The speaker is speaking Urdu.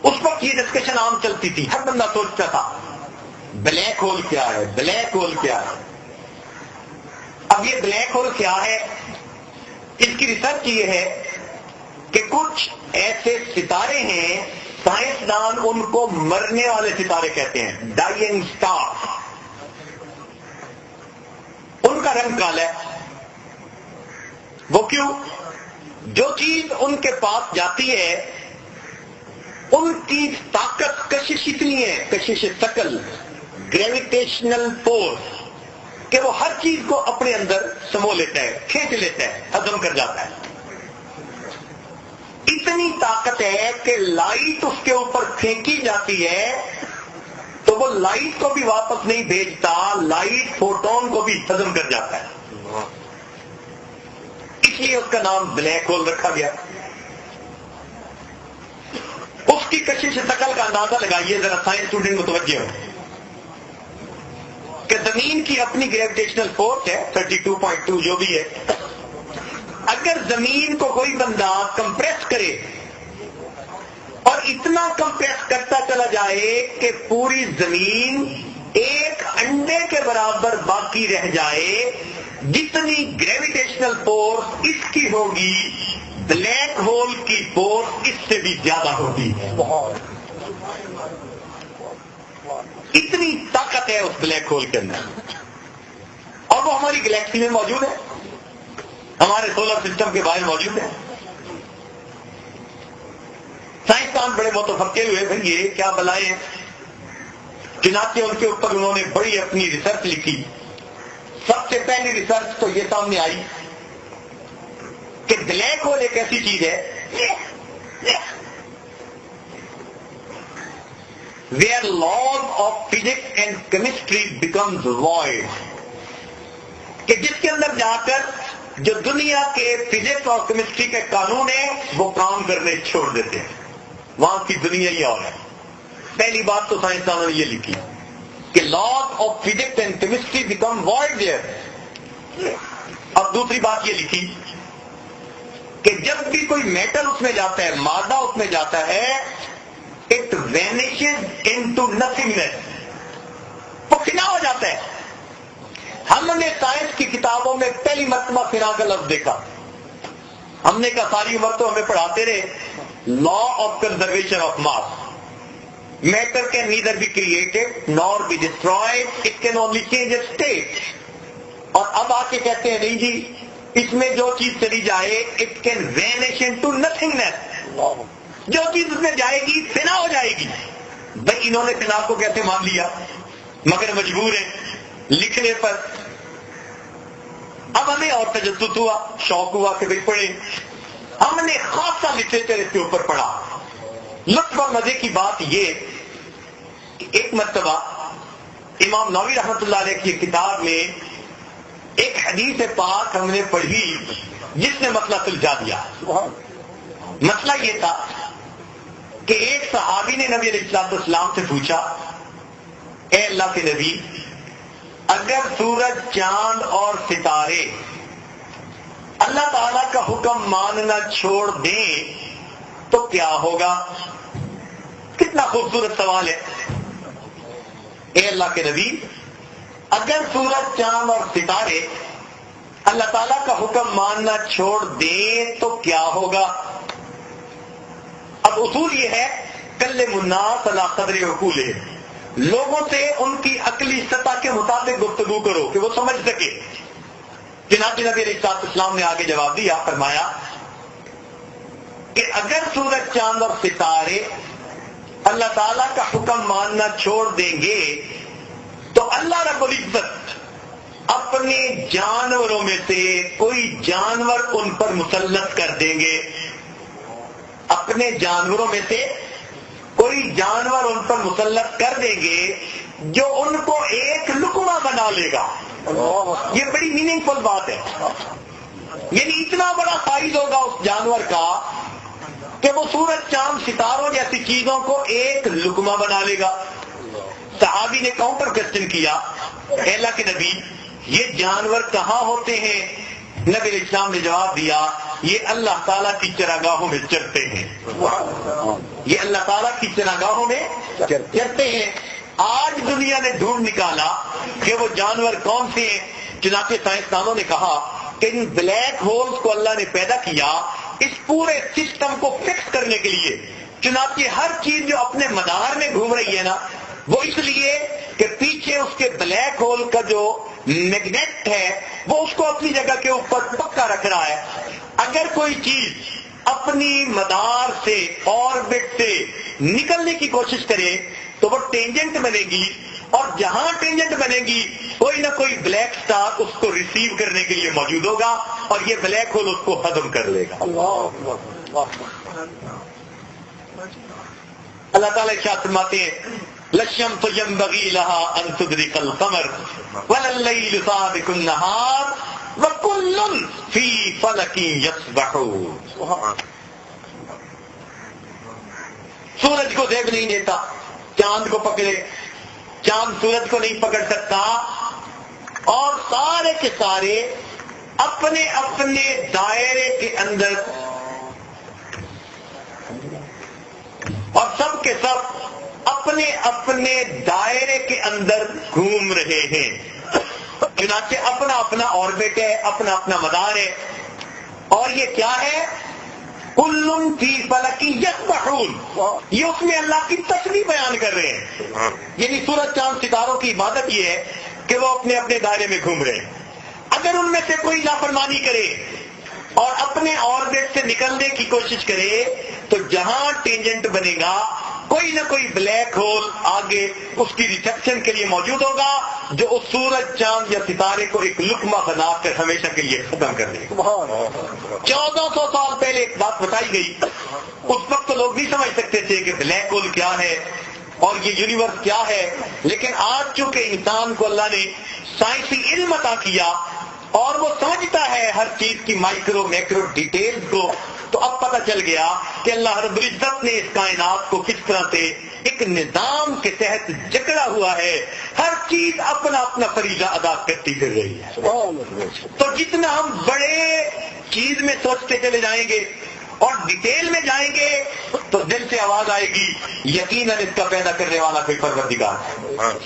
اس وقت یہ ڈسکشن عام چلتی تھی، ہر بندہ سوچتا تھا بلیک ہول کیا ہے، بلیک ہول کیا ہے۔ اب یہ بلیک ہول کیا ہے، اس کی ریسرچ یہ ہے کہ کچھ ایسے ستارے ہیں، سائنسدان ان کو مرنے والے ستارے کہتے ہیں، ڈائنگ سٹار۔ ان کا رنگ کالا ہے۔ وہ کیوں؟ جو چیز ان کے پاس جاتی ہے ان کی طاقت، کشش اتنی ہے، کشش ثقل، گریویٹیشنل فورس، کہ وہ ہر چیز کو اپنے اندر سمو لیتا ہے، کھینچ لیتا ہے، ہضم کر جاتا ہے۔ اتنی طاقت ہے کہ لائٹ اس کے اوپر پھینکی جاتی ہے تو وہ لائٹ کو بھی واپس نہیں بھیجتا، لائٹ فوٹون کو بھی ہضم کر جاتا ہے۔ اس لیے اس کا نام بلیک ہول رکھا گیا۔ اس کی کشش ثقل کا اندازہ لگائیے ذرا، سائنس اسٹوڈنٹ متوجہ ہو کہ زمین کی اپنی گریویٹیشنل فورس ہے 32.2 جو بھی ہے۔ اگر زمین کو کوئی بندہ کمپریس کرے اور اتنا کمپریس کرتا چلا جائے کہ پوری زمین ایک انڈے کے برابر باقی رہ جائے، جتنی گریویٹیشنل فورس اس کی ہوگی، بلیک ہول کی فورس اس سے بھی زیادہ ہوگی۔ اتنی طاقت ہے اس بلیک ہول کے اندر، اور وہ ہماری گلیکسی میں موجود ہے، ہمارے سولر سسٹم کے باہر موجود ہے۔ سائنسدان بڑے متفکر ہوئے، بھائی یہ کیا بلائیں، چنانچہ ان کے اوپر انہوں نے بڑی اپنی ریسرچ لکھی۔ سب سے پہلی ریسرچ تو یہ سامنے آئی کہ بلیک ہول ایک ایسی چیز ہے where laws of physics and chemistry becomes void، کہ جس کے اندر جا کر جو دنیا کے فزکس اور کیمسٹری کے قانون ہیں وہ کام کرنے چھوڑ دیتے ہیں، وہاں کی دنیا ہی اور ہے۔ پہلی بات تو سائنسدانوں نے یہ لکھی کہ laws of physics and chemistry become void there. اب دوسری بات یہ لکھی کہ جب بھی کوئی میٹل اس میں جاتا ہے، مادہ اس میں جاتا ہے، اٹ وینشز انٹو نتھنگنیس، وہ فنا ہو جاتا ہے۔ ہم نے سائنس کی کتابوں میں پہلی مرتبہ فنا کا لفظ دیکھا، ہم نے کہا ساری عمر تو ہمیں پڑھاتے رہے law of conservation of mass, matter can neither be created nor be destroyed, it can only change its state. اور اب آ کے کہتے ہیں نہیں جی اس میں جو چیز چلی جائے it can vanish into nothingness, جو چیز اس میں جائے گی فنا ہو جائے گی۔ بھائی انہوں نے فنا کو کیسے مان لیا، مگر مجبور ہیں لکھنے پر۔ اب ہمیں اور تجسس ہوا، شوق ہوا کہ بھائی پڑھیں، ہم نے خاصا لٹریچر اس کے اوپر پڑھا۔ لطف اور مزے کی بات یہ کہ ایک مرتبہ امام نووی رحمۃ اللہ علیہ کی کتاب میں ایک حدیث پاک ہم نے پڑھی جس نے مسئلہ سلجھا دیا۔ مسئلہ یہ تھا کہ ایک صحابی نے نبی علیہ السلام سے پوچھا، اے اللہ کے نبی، اگر سورج، چاند اور ستارے اللہ تعالی کا حکم ماننا چھوڑ دیں تو کیا ہوگا؟ کتنا خوبصورت سوال ہے۔ اے اللہ کے نبی، اگر سورج، چاند اور ستارے اللہ تعالیٰ کا حکم ماننا چھوڑ دیں تو کیا ہوگا؟ اب اصول یہ ہے کلم الناس علی قدر عقولہم، لوگوں سے ان کی عقلی سطح کے مطابق گفتگو کرو کہ وہ سمجھ سکے۔ چنانچہ نبی علیہ السلام نے آگے جواب دیا، فرمایا کہ اگر سورج، چاند اور ستارے اللہ تعالیٰ کا حکم ماننا چھوڑ دیں گے تو اللہ رب العزت اپنے جانوروں میں سے کوئی جانور ان پر مسلط کر دیں گے، اپنے جانوروں میں سے کوئی جانور ان پر مسلط کر دیں گے جو ان کو ایک لقمہ بنا لے گا۔ یہ بڑی میننگ فل بات ہے، یعنی اتنا بڑا سائز ہوگا اس جانور کا کہ وہ سورج، چاند، ستاروں جیسی چیزوں کو ایک لقمہ بنا لے گا۔ صحابی نے کاؤنٹر کوسچن کیا، اے اللہ کے نبی یہ جانور کہاں ہوتے ہیں؟ نبی علیہ السلام نے جواب دیا یہ اللہ تعالیٰ کی چراگاہوں میں چرتے ہیں، یہ اللہ تعالیٰ کی چراگاہوں میں چرتے ہیں۔ آج دنیا نے ڈھونڈ نکالا کہ وہ جانور کون سے ہیں، چنانچہ سائنسدانوں نے کہا کہ ان بلیک ہولز کو اللہ نے پیدا کیا اس پورے سسٹم کو فکس کرنے کے لیے۔ چنانچہ ہر چیز جو اپنے مدار میں گھوم رہی ہے نا، وہ اس لیے کہ پیچھے اس کے بلیک ہول کا جو میگنیٹ ہے وہ اس کو اپنی جگہ کے اوپر پکا رکھ رہا ہے۔ اگر کوئی چیز اپنی مدار سے، آربٹ سے نکلنے کی کوشش کرے تو وہ ٹینجنٹ بنے گی، اور جہاں ٹینجنٹ بنے گی کوئی نہ کوئی بلیک سٹار اس کو ریسیو کرنے کے لیے موجود ہوگا، اور یہ بلیک ہول اس کو ہضم کر لے گا۔ اللہ تعالیٰ ارشاد فرماتے ہیں لَلشَّمْسُ يَنبَغِي لَهَا أَن تُدْرِكَ الْقَمَرَ وَلَا اللَّيْلُ سَابِقُ النَّهَارِ وَكُلٌّ فِي فَلَكٍ يَسْبَحُونَ۔ سورج کو دیکھ نہیں دیتا، چاند کو پکڑے، چاند سورج کو نہیں پکڑ سکتا، اور سارے کے سارے اپنے اپنے دائرے کے اندر، اور سب کے سب اپنے اپنے دائرے کے اندر گھوم رہے ہیں۔ چنانچہ اپنا اپنا آربٹ ہے، اپنا اپنا مدار ہے، اور یہ کیا ہے؟ کل فی فلک یسبحون، یہ اس میں اللہ کی تسبیح بیان کر رہے ہیں۔ یعنی سورج چاند ستاروں کی عبادت یہ ہے کہ وہ اپنے اپنے دائرے میں گھوم رہے ہیں۔ اگر ان میں سے کوئی لاپرمانی کرے اور اپنے آربٹ سے نکلنے کی کوشش کرے تو جہاں ٹینجنٹ بنے گا کوئی نہ کوئی بلیک ہول آگے اس کی ریسپشن کے لیے موجود ہوگا، جو اس سورج چاند یا ستارے کو ایک لقمہ بنا کر ہمیشہ کے لیے ختم کر دے گا۔ 1400 سال پہلے ایک بات بتائی گئی، اس وقت تو لوگ نہیں سمجھ سکتے تھے کہ بلیک ہول کیا ہے اور یہ یونیورس کیا ہے، لیکن آج چونکہ انسان کو اللہ نے سائنسی علم عطا کیا اور وہ سمجھتا ہے ہر چیز کی مائکرو میکرو ڈیٹیلز کو، تو اب پتہ چل گیا کہ اللہ رب العزت نے اس کائنات کو کس طرح سے ایک نظام کے تحت جکڑا ہوا ہے، ہر چیز اپنا اپنا فریضہ ادا کرتی پھر رہی ہے۔ تو جتنا ہم بڑے چیز میں سوچتے چلے جائیں گے اور ڈیٹیل میں جائیں گے تو دل سے آواز آئے گی یقیناً اس کا پیدا کرنے والا کوئی پروردگار ہے۔